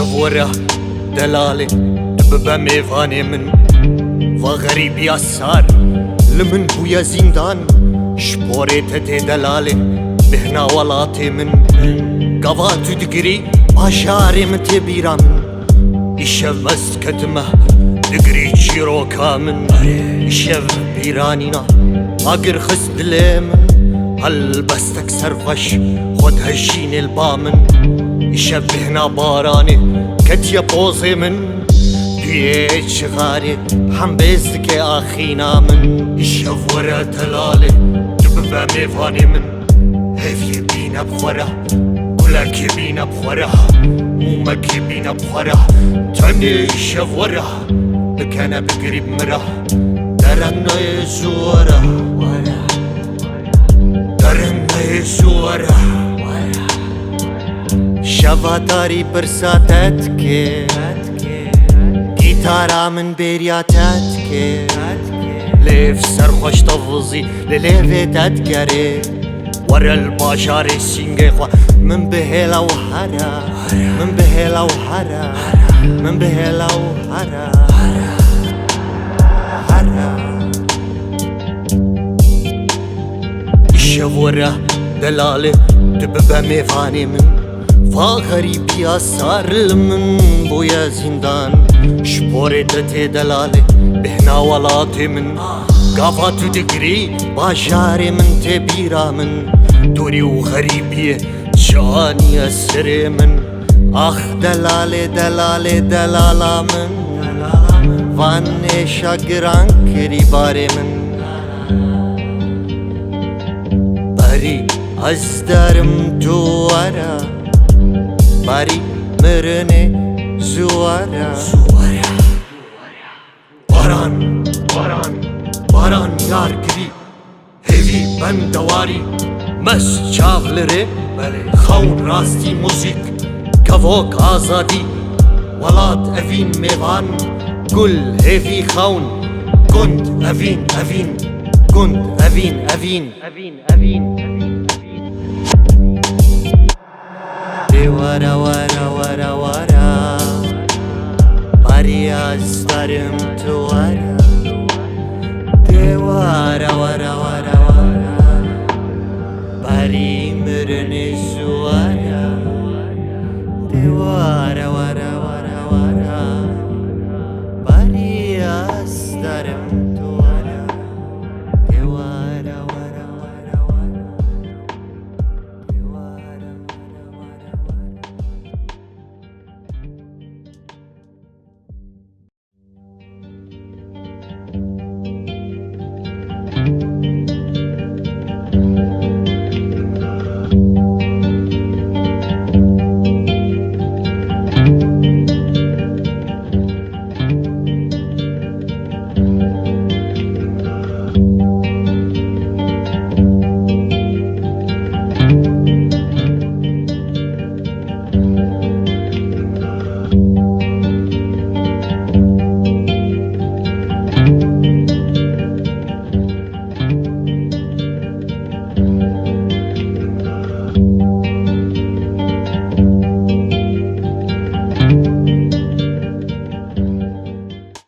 شوره دلاله ببه میوانه من و غریبی اثار لمن بویا زندان شپورت ته دلاله بهنا ولاتي من قوات دقري باشاري متي بيرا من يشف مسكتمه دقري جيرو كامن يشف بيرانينا اقر خس دليمن هل بس تكسر فش خد هجين البامن يشبهنا باراني كتيا بوزي من دوية شغاري هم بيزك اخينا من يشف ورا دلالي دببا ميفاني من هفي بينا بخورا ولك يبينا بخورا ومك يبينا بخورا تاني يشف ورا بكنا بقريب مرا درنا يزورا درنا يزورا شفاداري برساتت كي گیتارا من بریاتت که لیف سرخوش تفوزی للیف تدگره ورا الباشار سینگه خوا من بهلا و هرا من بهلا و هرا من بهلا و هرا شورا دلاله دببه میفانی من فا غریبی اثار من بویا زندان شپورت دلاله بهنا ولاتي من قافات دقري باشاري من تبيرا من دوري وغريبي جاني اسري من اخ دلاله دلاله دلالا من واني شاگران كري باري من باري ازدارم دوارا باري مرني زوارا باران باران باران یار کری هیوی بندواری مس چاغلره خون راستی موزیک کواک آزادی ولاد اوین میوان گل هیوی خون گند اوین اوین گند اوین اوین ورا ورا ورا ورا باری از دارم تو ورا